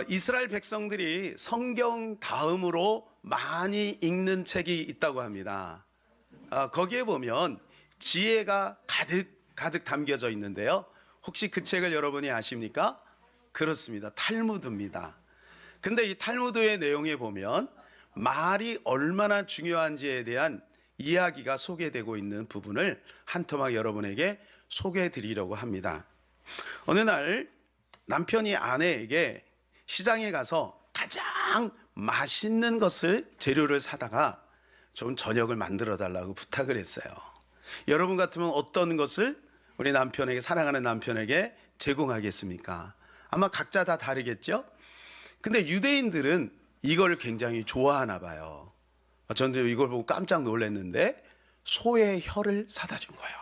이스라엘 백성들이 성경 다음으로 많이 읽는 책이 있다고 합니다. 거기에 보면 지혜가 가득 담겨져 있는데요. 혹시 그 책을 여러분이 아십니까? 그렇습니다. 탈무드입니다. 근데 이 탈무드의 내용에 보면 말이 얼마나 중요한지에 대한 이야기가 소개되고 있는 부분을 한 토막 여러분에게 소개해 드리려고 합니다. 어느 날 남편이 아내에게 시장에 가서 가장 맛있는 것을 재료를 사다가 좀 저녁을 만들어 달라고 부탁을 했어요. 여러분 같으면 어떤 것을 우리 남편에게, 사랑하는 남편에게 제공하겠습니까? 아마 각자 다 다르겠죠? 근데 유대인들은 이걸 굉장히 좋아하나 봐요. 저는 이걸 보고 깜짝 놀랐는데 소의 혀를 사다 준 거예요.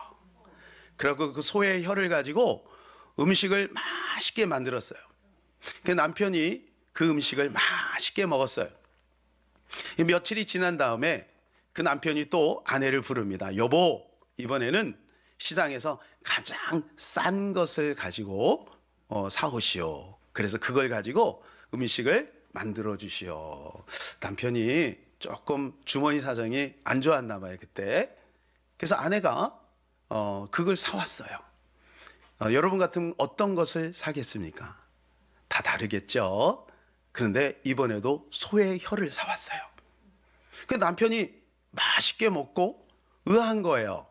그리고 그 소의 혀를 가지고 음식을 맛있게 만들었어요. 그 남편이 그 음식을 맛있게 먹었어요. 며칠이 지난 다음에 그 남편이 또 아내를 부릅니다. 여보, 이번에는 시장에서 가장 싼 것을 가지고 사오시오. 그래서 그걸 가지고 음식을 만들어 주시오. 남편이 조금 주머니 사정이 안 좋았나 봐요, 그때. 그래서 아내가 그걸 사왔어요. 여러분 같으면 어떤 것을 사겠습니까? 다 다르겠죠. 그런데 이번에도 소의 혀를 사왔어요. 그 남편이 맛있게 먹고 의아한 거예요.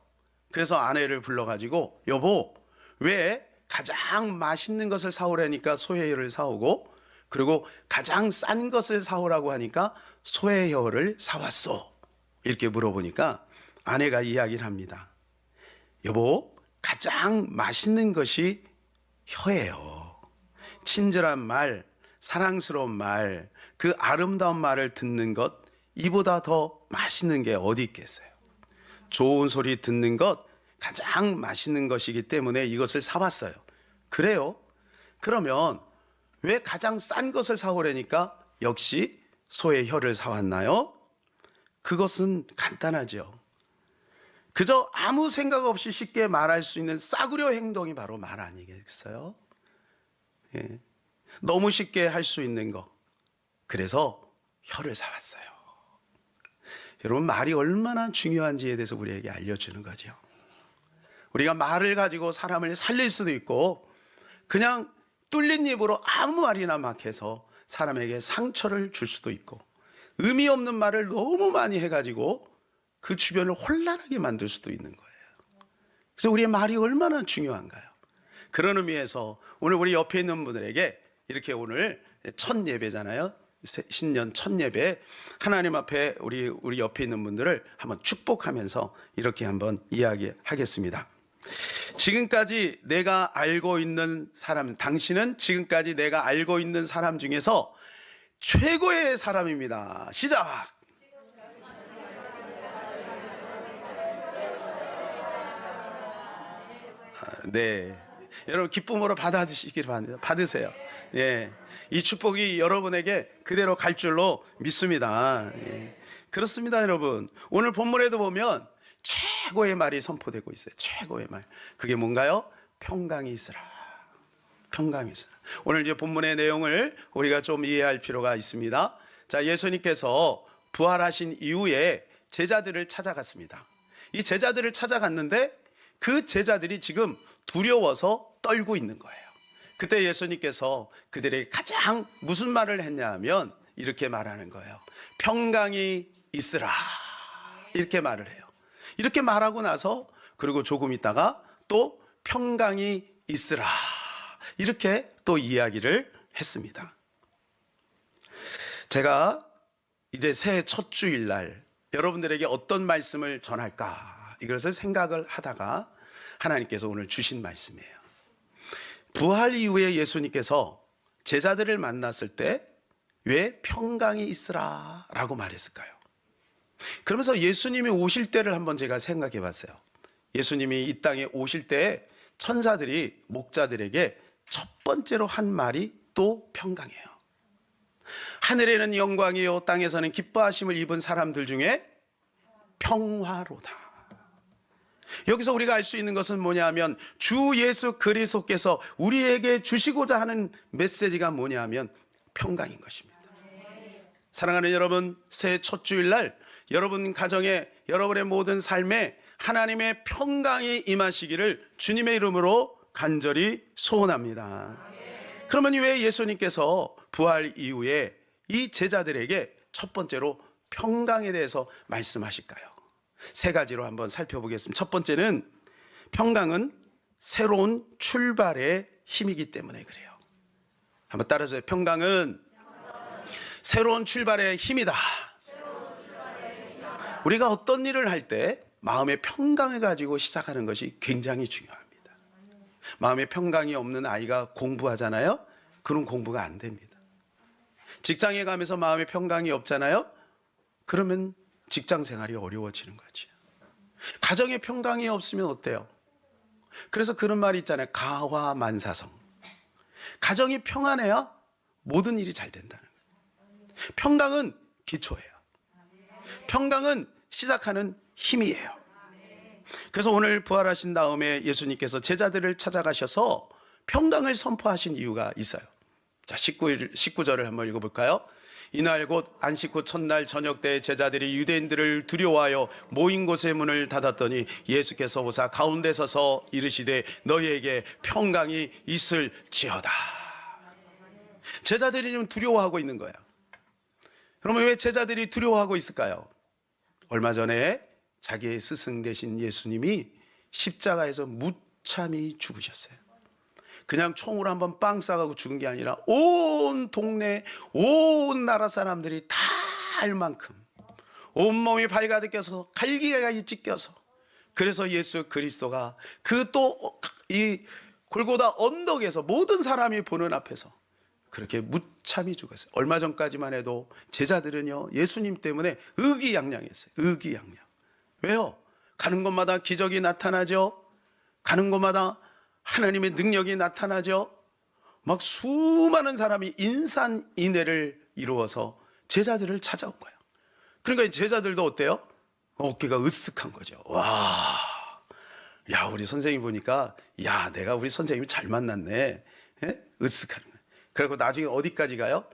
그래서 아내를 불러가지고 여보, 왜 가장 맛있는 것을 사오라니까 소의 혀를 사오고, 그리고 가장 싼 것을 사오라고 하니까 소의 혀를 사왔소? 이렇게 물어보니까 아내가 이야기를 합니다. 여보, 가장 맛있는 것이 혀예요. 친절한 말, 사랑스러운 말, 그 아름다운 말을 듣는 것, 이보다 더 맛있는 게 어디 있겠어요? 좋은 소리 듣는 것, 가장 맛있는 것이기 때문에 이것을 사왔어요. 그래요? 그러면 왜 가장 싼 것을 사오려니까 역시 소의 혀를 사왔나요? 그것은 간단하죠. 그저 아무 생각 없이 쉽게 말할 수 있는 싸구려 행동이 바로 말 아니겠어요? 예. 너무 쉽게 할 수 있는 거. 그래서 혀를 사왔어요. 여러분, 말이 얼마나 중요한지에 대해서 우리에게 알려주는 거죠. 우리가 말을 가지고 사람을 살릴 수도 있고, 그냥 뚫린 입으로 아무 말이나 막 해서 사람에게 상처를 줄 수도 있고, 의미 없는 말을 너무 많이 해가지고 그 주변을 혼란하게 만들 수도 있는 거예요. 그래서 우리의 말이 얼마나 중요한가요? 그런 의미에서 오늘 우리 옆에 있는 분들에게 이렇게 오늘 첫 예배잖아요. 신년 첫 예배, 하나님 앞에 우리 옆에 있는 분들을 한번 축복하면서 이렇게 한번 이야기하겠습니다. 지금까지 내가 알고 있는 사람, 당신은 지금까지 내가 알고 있는 사람 중에서 최고의 사람입니다. 시작! 네. 여러분 기쁨으로 받아주시길 바랍니다. 받으세요. 예. 이 축복이 여러분에게 그대로 갈 줄로 믿습니다. 예. 그렇습니다, 여러분. 오늘 본문에도 보면 최고의 말이 선포되고 있어요. 최고의 말. 그게 뭔가요? 평강이 있으라. 평강이 있으라. 오늘 이제 본문의 내용을 우리가 좀 이해할 필요가 있습니다. 자, 예수님께서 부활하신 이후에 제자들을 찾아갔습니다. 이 제자들을 찾아갔는데 그 제자들이 지금 두려워서 떨고 있는 거예요. 그때 예수님께서 그들에게 가장 무슨 말을 했냐 하면 이렇게 말하는 거예요. 평강이 있으라. 이렇게 말을 해요. 이렇게 말하고 나서 그리고 조금 있다가 또 평강이 있으라. 이렇게 또 이야기를 했습니다. 제가 이제 새해 첫 주일날 여러분들에게 어떤 말씀을 전할까 이것을 생각을 하다가 하나님께서 오늘 주신 말씀이에요. 부활 이후에 예수님께서 제자들을 만났을 때 왜 평강이 있으라 라고 말했을까요? 그러면서 예수님이 오실 때를 한번 제가 생각해 봤어요. 예수님이 이 땅에 오실 때 천사들이 목자들에게 첫 번째로 한 말이 또 평강이에요. 하늘에는 영광이요 땅에서는 기뻐하심을 입은 사람들 중에 평화로다. 여기서 우리가 알 수 있는 것은 뭐냐 하면 주 예수 그리스도께서 우리에게 주시고자 하는 메시지가 뭐냐 하면 평강인 것입니다. 사랑하는 여러분, 새해 첫 주일날 여러분 가정에, 여러분의 모든 삶에 하나님의 평강이 임하시기를 주님의 이름으로 간절히 소원합니다. 그러면 왜 예수님께서 부활 이후에 이 제자들에게 첫 번째로 평강에 대해서 말씀하실까요? 세 가지로 한번 살펴보겠습니다. 첫 번째는 평강은 새로운 출발의 힘이기 때문에 그래요. 한번 따라서요. 평강은 새로운 출발의 힘이다. 우리가 어떤 일을 할 때 마음의 평강을 가지고 시작하는 것이 굉장히 중요합니다. 마음의 평강이 없는 아이가 공부하잖아요. 그런 공부가 안 됩니다. 직장에 가면서 마음의 평강이 없잖아요. 그러면 직장 생활이 어려워지는 거죠. 가정에 평강이 없으면 어때요? 그래서 그런 말이 있잖아요. 가화만사성. 가정이 평안해야 모든 일이 잘 된다는 거예요. 평강은 기초예요. 평강은 시작하는 힘이에요. 그래서 오늘 부활하신 다음에 예수님께서 제자들을 찾아가셔서 평강을 선포하신 이유가 있어요. 자, 19절을 한번 읽어볼까요? 이날 곧 안식 후 첫날 저녁 때 제자들이 유대인들을 두려워하여 모인 곳의 문을 닫았더니 예수께서 오사 가운데 서서 이르시되 너희에게 평강이 있을지어다. 제자들이 지금 두려워하고 있는 거예요. 그러면 왜 제자들이 두려워하고 있을까요? 얼마 전에 자기의 스승 되신 예수님이 십자가에서 무참히 죽으셨어요. 그냥 총으로 한번 빵 쏴가고 죽은 게 아니라 온 동네, 온 나라 사람들이 다 알 만큼 온몸이 발가벗 껴서 갈기가 찢겨서, 그래서 예수 그리스도가 그 또 이 골고다 언덕에서 모든 사람이 보는 앞에서 그렇게 무참히 죽었어요. 얼마 전까지만 해도 제자들은요, 예수님 때문에 의기양양했어요. 의기양양. 왜요? 가는 곳마다 기적이 나타나죠. 가는 곳마다 하나님의 능력이 나타나죠. 막 수많은 사람이 인산인해를 이루어서 제자들을 찾아온 거예요. 그러니까 제자들도 어때요? 어깨가 으쓱한 거죠. 와, 야, 우리 선생님 보니까, 야, 내가 우리 선생님이 잘 만났네. 예? 으쓱한 거예요. 그리고 나중에 어디까지 가요?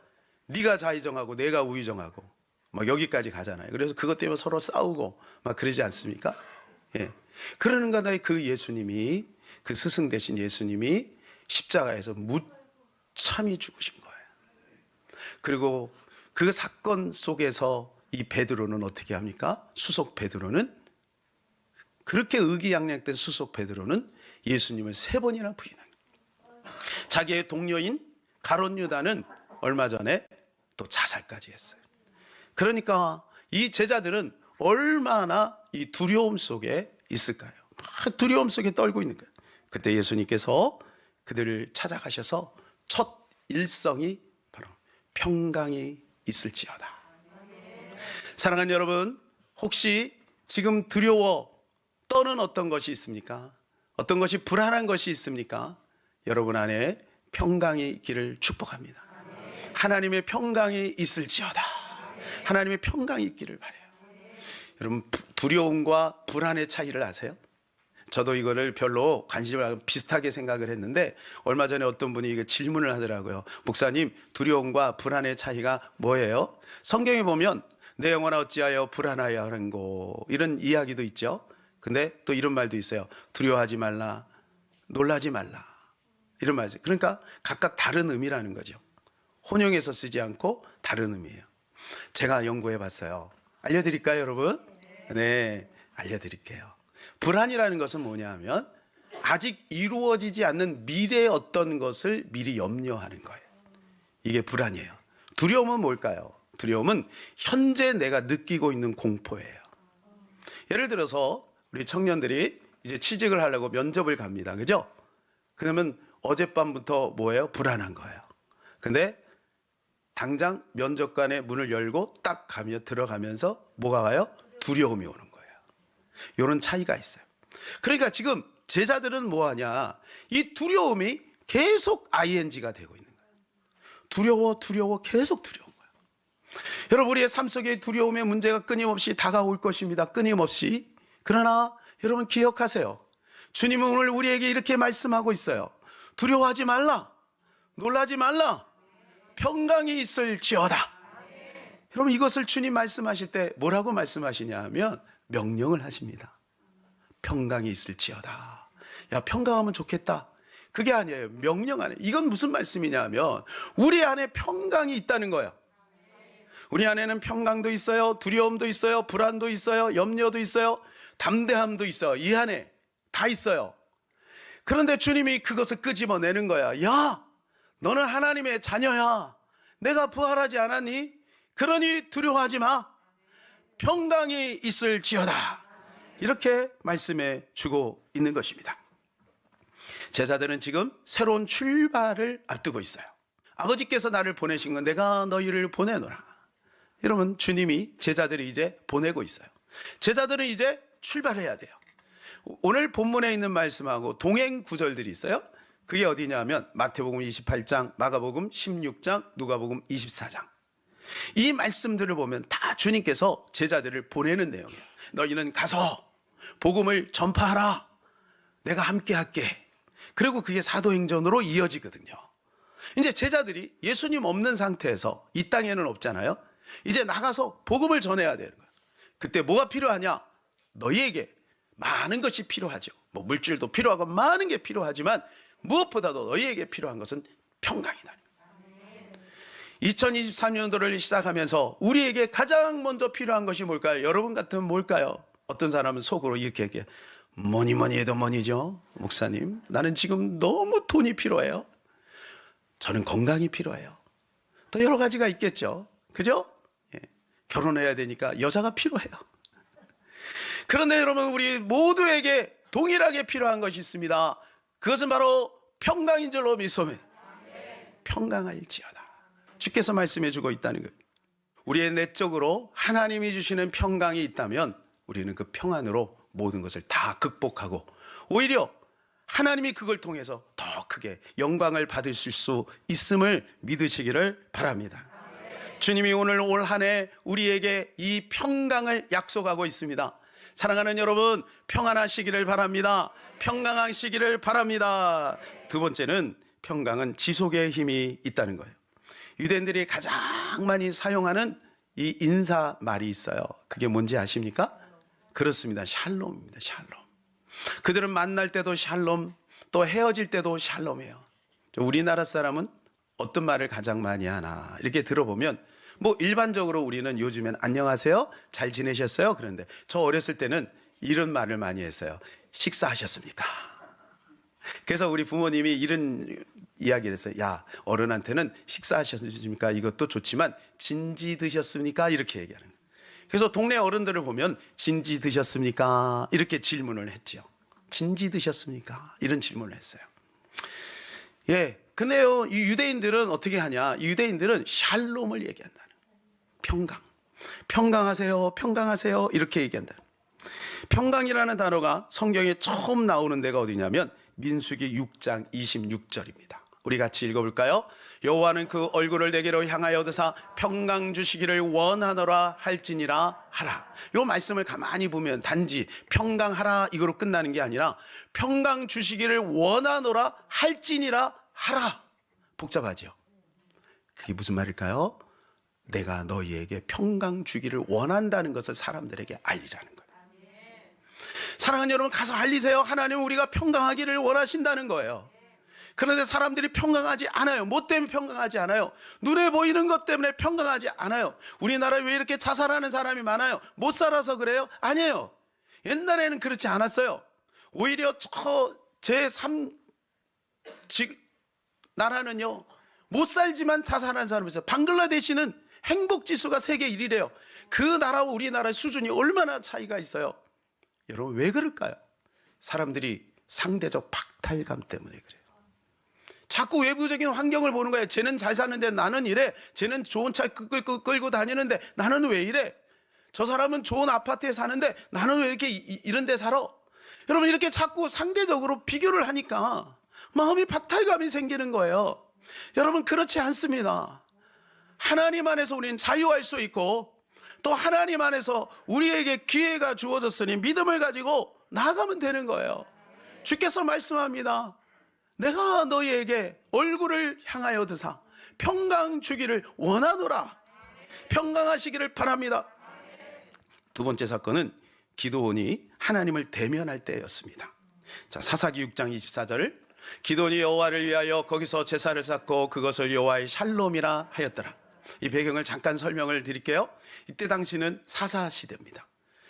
네가 좌의정하고 내가 우의정하고 막 여기까지 가잖아요. 그래서 그것 때문에 서로 싸우고 막 그러지 않습니까? 예. 그러는 가다에 그 예수님이, 그 스승 되신 예수님이 십자가에서 무참히 죽으신 거예요. 그리고 그 사건 속에서 이 베드로는 어떻게 합니까? 수석 베드로는, 그렇게 의기양양된 수석 베드로는 예수님을 3번이나 부인합니다. 자기의 동료인 가룟 유다는 얼마 전에 또 자살까지 했어요. 그러니까 이 제자들은 얼마나 이 두려움 속에 있을까요? 막 두려움 속에 떨고 있는 거예요. 그때 예수님께서 그들을 찾아가셔서 첫 일성이 바로 평강이 있을지어다. 사랑하는 여러분, 혹시 지금 두려워 떠는 어떤 것이 있습니까? 어떤 것이 불안한 것이 있습니까? 여러분 안에 평강이 있기를 축복합니다. 하나님의 평강이 있을지어다. 하나님의 평강이 있기를 바라요. 여러분, 두려움과 불안의 차이를 아세요? 저도 이거를 별로 관심을 안 비슷하게 생각을 했는데 얼마 전에 어떤 분이 이거 질문을 하더라고요. 목사님, 두려움과 불안의 차이가 뭐예요? 성경에 보면 내 영혼아 어찌하여 불안하여 하는고, 이런 이야기도 있죠. 근데 또 이런 말도 있어요. 두려워하지 말라, 놀라지 말라, 이런 말이죠. 그러니까 각각 다른 의미라는 거죠. 혼용해서 쓰지 않고 다른 의미예요. 제가 연구해 봤어요. 알려드릴까요, 여러분? 네, 알려드릴게요. 불안이라는 것은 뭐냐 하면 아직 이루어지지 않는 미래의 어떤 것을 미리 염려하는 거예요. 이게 불안이에요. 두려움은 뭘까요? 두려움은 현재 내가 느끼고 있는 공포예요. 예를 들어서 우리 청년들이 이제 취직을 하려고 면접을 갑니다. 그죠? 그러면 어젯밤부터 뭐예요? 불안한 거예요. 근데 당장 면접관의 문을 열고 딱 가며 들어가면서 뭐가 와요? 두려움이 오는 거예요. 이런 차이가 있어요. 그러니까 지금 제자들은 뭐하냐? 이 두려움이 계속 ing가 되고 있는 거예요. 두려워 계속 두려운 거예요. 여러분, 우리의 삶 속에 두려움의 문제가 끊임없이 다가올 것입니다. 끊임없이. 그러나 여러분 기억하세요. 주님은 오늘 우리에게 이렇게 말씀하고 있어요. 두려워하지 말라, 놀라지 말라, 평강이 있을지어다. 여러분, 이것을 주님 말씀하실 때 뭐라고 말씀하시냐 하면 명령을 하십니다. 평강이 있을지어다. 야, 평강하면 좋겠다. 그게 아니에요. 명령 안에. 이건 무슨 말씀이냐 하면 우리 안에 평강이 있다는 거예요. 우리 안에는 평강도 있어요. 두려움도 있어요. 불안도 있어요. 염려도 있어요. 담대함도 있어요. 이 안에 다 있어요. 그런데 주님이 그것을 끄집어내는 거야. 야, 너는 하나님의 자녀야. 내가 부활하지 않았니? 그러니 두려워하지 마. 평강이 있을지어다. 이렇게 말씀해 주고 있는 것입니다. 제자들은 지금 새로운 출발을 앞두고 있어요. 아버지께서 나를 보내신 건 내가 너희를 보내노라. 여러분, 주님이 제자들이 이제 보내고 있어요. 제자들은 이제 출발해야 돼요. 오늘 본문에 있는 말씀하고 동행 구절들이 있어요. 그게 어디냐면 마태복음 28장, 마가복음 16장, 누가복음 24장. 이 말씀들을 보면 다 주님께서 제자들을 보내는 내용이에요. 너희는 가서 복음을 전파하라. 내가 함께 할게. 그리고 그게 사도행전으로 이어지거든요. 이제 제자들이 예수님 없는 상태에서 이 땅에는 없잖아요. 이제 나가서 복음을 전해야 되는 거예요. 그때 뭐가 필요하냐? 너희에게 많은 것이 필요하죠. 뭐 물질도 필요하고 많은 게 필요하지만 무엇보다도 너희에게 필요한 것은 평강이다. 2023년도를 시작하면서 우리에게 가장 먼저 필요한 것이 뭘까요? 여러분 같으면 뭘까요? 어떤 사람은 속으로 이렇게 얘기해요. 뭐니 해도 뭐니죠. 목사님, 나는 지금 너무 돈이 필요해요. 저는 건강이 필요해요. 또 여러 가지가 있겠죠. 그죠? 예. 결혼해야 되니까 여자가 필요해요. 그런데 여러분, 우리 모두에게 동일하게 필요한 것이 있습니다. 그것은 바로 평강인 줄로 믿습니다. 평강할지어다. 주께서 말씀해 주고 있다는 거예요. 우리의 내적으로 하나님이 주시는 평강이 있다면 우리는 그 평안으로 모든 것을 다 극복하고 오히려 하나님이 그걸 통해서 더 크게 영광을 받으실 수 있음을 믿으시기를 바랍니다. 주님이 오늘 올 한 해 우리에게 이 평강을 약속하고 있습니다. 사랑하는 여러분, 평안하시기를 바랍니다. 평강하시기를 바랍니다. 두 번째는 평강은 지속의 힘이 있다는 거예요. 유대인들이 가장 많이 사용하는 이 인사말이 있어요. 그게 뭔지 아십니까? 그렇습니다. 샬롬입니다. 샬롬. 그들은 만날 때도 샬롬, 또 헤어질 때도 샬롬이에요. 우리나라 사람은 어떤 말을 가장 많이 하나 이렇게 들어보면 뭐 일반적으로 우리는 요즘엔 안녕하세요, 잘 지내셨어요? 그런데 저 어렸을 때는 이런 말을 많이 했어요. 식사하셨습니까? 그래서 우리 부모님이 이런 이야기를 했어요. 야, 어른한테는 식사하셨습니까? 이것도 좋지만 진지 드셨습니까? 이렇게 얘기하는 거예요. 그래서 동네 어른들을 보면 진지 드셨습니까? 이렇게 질문을 했죠. 진지 드셨습니까? 이런 질문을 했어요. 예, 근데요, 이 유대인들은 어떻게 하냐? 이 유대인들은 샬롬을 얘기한다는 거예요. 평강. 평강하세요. 평강하세요. 이렇게 얘기한다. 평강이라는 단어가 성경에 처음 나오는 데가 어디냐면 민수기 6장 26절입니다. 우리 같이 읽어볼까요? 여호와는 그 얼굴을 내게로 향하여 드사 평강 주시기를 원하노라 할지니라 하라. 이 말씀을 가만히 보면 단지 평강하라 이거로 끝나는 게 아니라 평강 주시기를 원하노라 할지니라 하라. 복잡하죠? 그게 무슨 말일까요? 내가 너희에게 평강 주기를 원한다는 것을 사람들에게 알리라는 거예요. 사랑하는 여러분, 가서 알리세요. 하나님은 우리가 평강하기를 원하신다는 거예요. 그런데 사람들이 평강하지 않아요. 뭐 때문에 평강하지 않아요? 눈에 보이는 것 때문에 평강하지 않아요. 우리나라에 왜 이렇게 자살하는 사람이 많아요? 못 살아서 그래요? 아니에요. 옛날에는 그렇지 않았어요. 오히려 제3 나라는요, 못 살지만 자살하는 사람이 있어요. 방글라데시는 행복지수가 세계 1위래요. 그 나라와 우리나라의 수준이 얼마나 차이가 있어요. 여러분, 왜 그럴까요? 사람들이 상대적 박탈감 때문에 그래요. 자꾸 외부적인 환경을 보는 거예요. 쟤는 잘 사는데 나는 이래. 쟤는 좋은 차 끌고 다니는데 나는 왜 이래. 저 사람은 좋은 아파트에 사는데 나는 왜 이렇게 이런 데 살아. 여러분, 이렇게 자꾸 상대적으로 비교를 하니까 마음이 박탈감이 생기는 거예요. 여러분, 그렇지 않습니다. 하나님 안에서 우리는 자유할 수 있고 또 하나님 안에서 우리에게 기회가 주어졌으니 믿음을 가지고 나아가면 되는 거예요. 주께서 말씀합니다. 내가 너희에게 얼굴을 향하여 드사 평강 주기를 원하노라. 평강하시기를 바랍니다. 두 번째 사건은 기드온이 하나님을 대면할 때였습니다. 자, 사사기 6장 24절. 기드온이 여호와를 위하여 거기서 제사를 쌓고 그것을 여호와의 샬롬이라 하였더라. 이 배경을 잠깐 설명을 드릴게요. 이때 당시는 사사 시대입니다.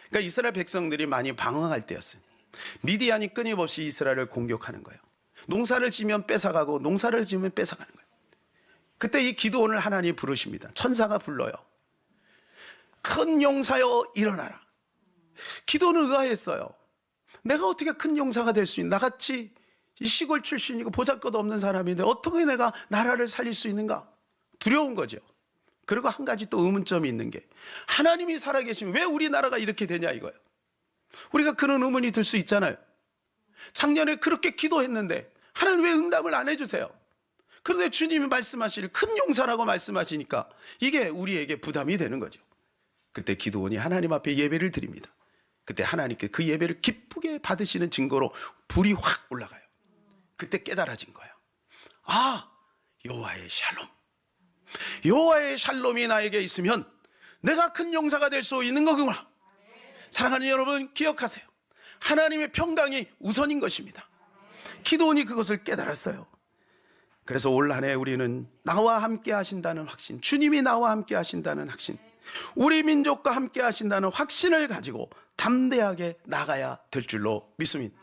그러니까 이스라엘 백성들이 많이 방황할 때였어요. 미디안이 끊임없이 이스라엘을 공격하는 거예요. 농사를 지면 뺏어가고 농사를 지면 뺏어가는 거예요. 그때 이 기드온을 하나님이 부르십니다. 천사가 불러요. 큰 용사여 일어나라. 기드온은 의아했어요. 내가 어떻게 큰 용사가 될 수 있나? 나같이 이 시골 출신이고 보잘것없는 사람인데 어떻게 내가 나라를 살릴 수 있는가? 두려운 거죠. 그리고 한 가지 또 의문점이 있는 게, 하나님이 살아계시면 왜 우리나라가 이렇게 되냐 이거예요. 우리가 그런 의문이 들 수 있잖아요. 작년에 그렇게 기도했는데 하나님 왜 응답을 안 해주세요? 그런데 주님이 말씀하시는 큰 용사라고 말씀하시니까 이게 우리에게 부담이 되는 거죠. 그때 기드온이 하나님 앞에 예배를 드립니다. 그때 하나님께 그 예배를 기쁘게 받으시는 증거로 불이 확 올라가요. 그때 깨달아진 거예요. 아, 여호와의 샬롬. 여호와의 샬롬이 나에게 있으면 내가 큰 용사가 될 수 있는 거구나. 사랑하는 여러분, 기억하세요. 하나님의 평강이 우선인 것입니다. 기드온이 그것을 깨달았어요. 그래서 올 한 해 우리는 나와 함께 하신다는 확신, 주님이 나와 함께 하신다는 확신, 우리 민족과 함께 하신다는 확신을 가지고 담대하게 나가야 될 줄로 믿습니다.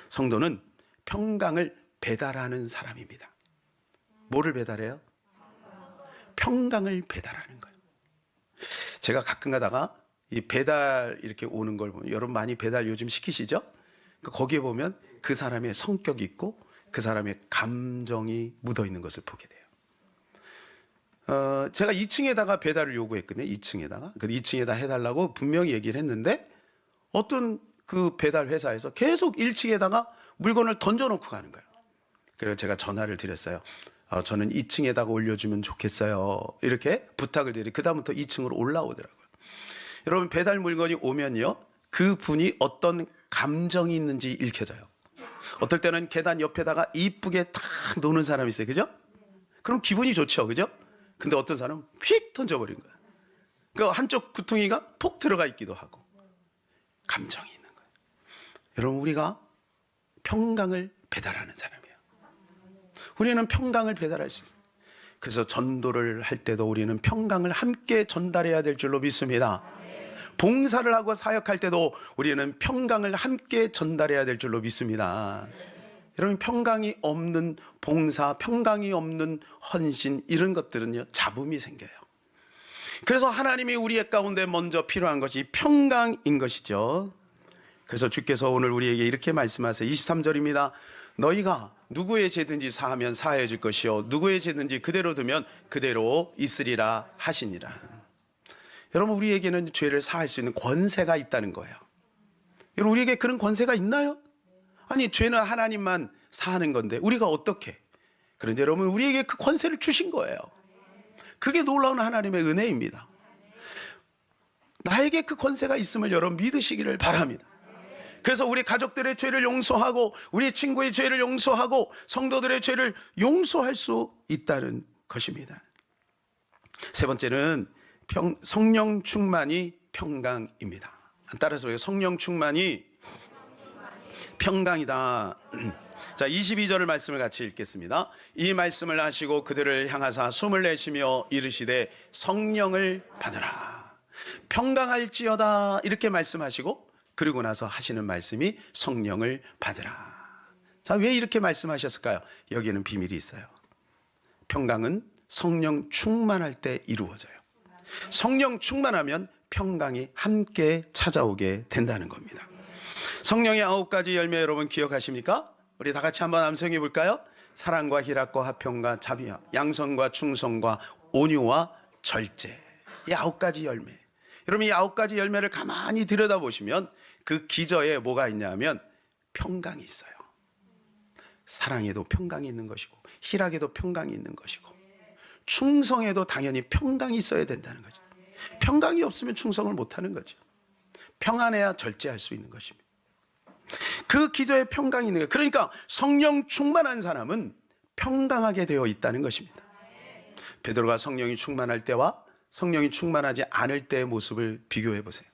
성도는 평강을 배달하는 사람입니다. 뭐를 배달해요? 평강을 배달하는 거예요. 제가 가끔 가다가 이 배달 이렇게 오는 걸 보면, 여러분 많이 배달 요즘 시키시죠? 거기에 보면 그 사람의 성격이 있고 그 사람의 감정이 묻어 있는 것을 보게 돼요. 제가 2층에다가 배달을 요구했거든요. 2층에다가. 그 2층에다 해달라고 분명히 얘기를 했는데 어떤 그 배달 회사에서 계속 1층에다가 물건을 던져놓고 가는 거예요. 그래서 제가 전화를 드렸어요. 저는 2층에다가 올려주면 좋겠어요. 이렇게 부탁을 드리고 그 다음부터 2층으로 올라오더라고요. 여러분, 배달 물건이 오면요, 그 분이 어떤 감정이 있는지 읽혀져요. 어떨 때는 계단 옆에다가 이쁘게 탁 놓는 사람이 있어요. 그죠? 그럼 기분이 좋죠. 그죠? 근데 어떤 사람은 휙 던져버린 거예요. 그 한쪽 구퉁이가 폭 들어가 있기도 하고. 감정이 있는 거예요. 여러분, 우리가 평강을 배달하는 사람이에요. 우리는 평강을 배달할 수 있어요. 그래서 전도를 할 때도 우리는 평강을 함께 전달해야 될 줄로 믿습니다. 봉사를 하고 사역할 때도 우리는 평강을 함께 전달해야 될 줄로 믿습니다. 여러분, 평강이 없는 봉사, 평강이 없는 헌신, 이런 것들은요, 잡음이 생겨요. 그래서 하나님이 우리의 가운데 먼저 필요한 것이 평강인 것이죠. 그래서 주께서 오늘 우리에게 이렇게 말씀하세요. 23절입니다. 너희가 누구의 죄든지 사하면 사하여 줄 것이요 누구의 죄든지 그대로 두면 그대로 있으리라 하시니라. 여러분, 우리에게는 죄를 사할 수 있는 권세가 있다는 거예요. 여러분, 우리에게 그런 권세가 있나요? 아니, 죄는 하나님만 사하는 건데 우리가 어떻게? 그런데 여러분, 우리에게 그 권세를 주신 거예요. 그게 놀라운 하나님의 은혜입니다. 나에게 그 권세가 있음을 여러분 믿으시기를 바랍니다. 그래서 우리 가족들의 죄를 용서하고 우리 친구의 죄를 용서하고 성도들의 죄를 용서할 수 있다는 것입니다. 세 번째는 성령 충만이 평강입니다. 따라서 성령 충만이 평강이다. 자, 22절을 말씀을 같이 읽겠습니다. 이 말씀을 하시고 그들을 향하사 숨을 내쉬며 이르시되 성령을 받으라. 평강할지어다, 이렇게 말씀하시고 그리고 나서 하시는 말씀이 성령을 받으라. 자, 왜 이렇게 말씀하셨을까요? 여기에는 비밀이 있어요. 평강은 성령 충만할 때 이루어져요. 성령 충만하면 평강이 함께 찾아오게 된다는 겁니다. 성령의 9가지 열매 여러분 기억하십니까? 우리 다 같이 한번 암송해 볼까요? 사랑과 희락과 화평과 자비와 양선과 충성과 온유와 절제. 이 9가지 열매. 여러분, 이 9가지 열매를 가만히 들여다보시면 그 기저에 뭐가 있냐면 평강이 있어요. 사랑에도 평강이 있는 것이고 희락에도 평강이 있는 것이고 충성에도 당연히 평강이 있어야 된다는 거죠. 평강이 없으면 충성을 못하는 거죠. 평안해야 절제할 수 있는 것입니다. 그 기저에 평강이 있는 거예요. 그러니까 성령 충만한 사람은 평강하게 되어 있다는 것입니다. 베드로가 성령이 충만할 때와 성령이 충만하지 않을 때의 모습을 비교해 보세요.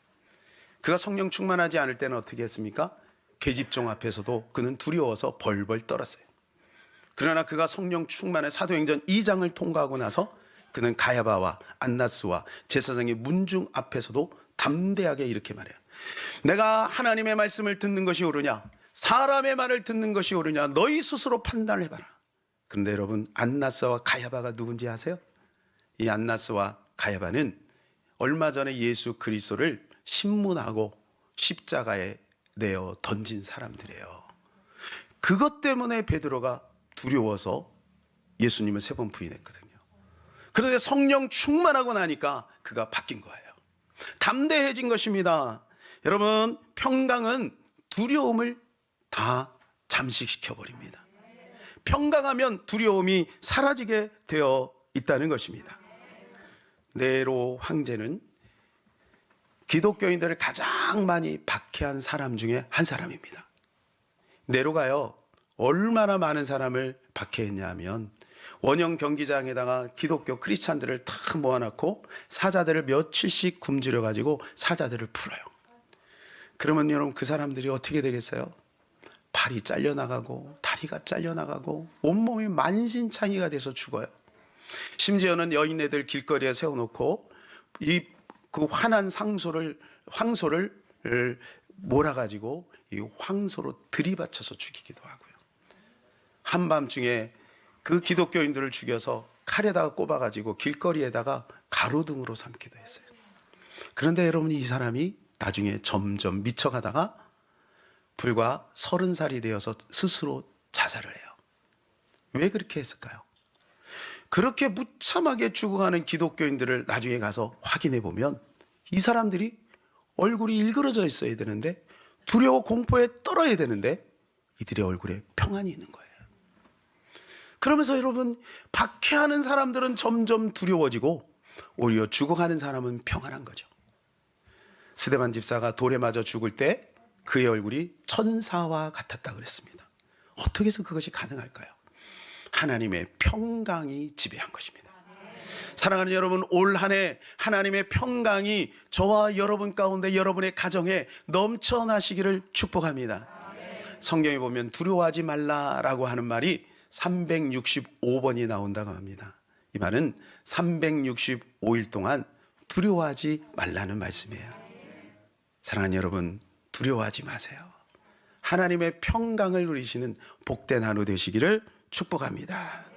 그가 성령 충만하지 않을 때는 어떻게 했습니까? 계집종 앞에서도 그는 두려워서 벌벌 떨었어요. 그러나 그가 성령 충만의 사도행전 2장을 통과하고 나서 그는 가야바와 안나스와 제사장의 문중 앞에서도 담대하게 이렇게 말해요. 내가 하나님의 말씀을 듣는 것이 옳으냐 사람의 말을 듣는 것이 옳으냐 너희 스스로 판단을 해봐라. 그런데 여러분, 안나스와 가야바가 누군지 아세요? 이 안나스와 가야바는 얼마 전에 예수 그리스도를 신문하고 십자가에 내어 던진 사람들이에요. 그것 때문에 베드로가 두려워서 예수님을 3번 부인했거든요. 그런데 성령 충만하고 나니까 그가 바뀐 거예요. 담대해진 것입니다. 여러분, 평강은 두려움을 다 잠식시켜 버립니다. 평강하면 두려움이 사라지게 되어 있다는 것입니다. 네로 황제는 기독교인들을 가장 많이 박해한 사람 중에 한 사람입니다. 네로가요, 얼마나 많은 사람을 박해했냐 하면 원형 경기장에다가 기독교 크리스찬들을 다 모아놓고 사자들을 며칠씩 굶주려 가지고 사자들을 풀어요. 그러면 여러분, 그 사람들이 어떻게 되겠어요? 발이 잘려나가고 다리가 잘려나가고 온몸이 만신창이가 돼서 죽어요. 심지어는 여인네들 길거리에 세워놓고 그 환한 황소를 몰아가지고 이 황소로 들이받쳐서 죽이기도 하고요. 한밤중에 그 기독교인들을 죽여서 칼에다가 꼽아가지고 길거리에다가 가로등으로 삼기도 했어요. 그런데 여러분, 이 사람이 나중에 점점 미쳐가다가 불과 30살이 되어서 스스로 자살을 해요. 왜 그렇게 했을까요? 그렇게 무참하게 죽어가는 기독교인들을 나중에 가서 확인해 보면 이 사람들이 얼굴이 일그러져 있어야 되는데, 두려워 공포에 떨어야 되는데 이들의 얼굴에 평안이 있는 거예요. 그러면서 여러분, 박해하는 사람들은 점점 두려워지고 오히려 죽어가는 사람은 평안한 거죠. 스데반 집사가 돌에 맞아 죽을 때 그의 얼굴이 천사와 같았다 그랬습니다. 어떻게 해서 그것이 가능할까요? 하나님의 평강이 지배한 것입니다. 사랑하는 여러분, 올 한 해 하나님의 평강이 저와 여러분 가운데, 여러분의 가정에 넘쳐나시기를 축복합니다. 성경에 보면 두려워하지 말라라고 하는 말이 365번이 나온다고 합니다. 이 말은 365일 동안 두려워하지 말라는 말씀이에요. 사랑하는 여러분, 두려워하지 마세요. 하나님의 평강을 누리시는 복된 하루 되시기를 축복합니다.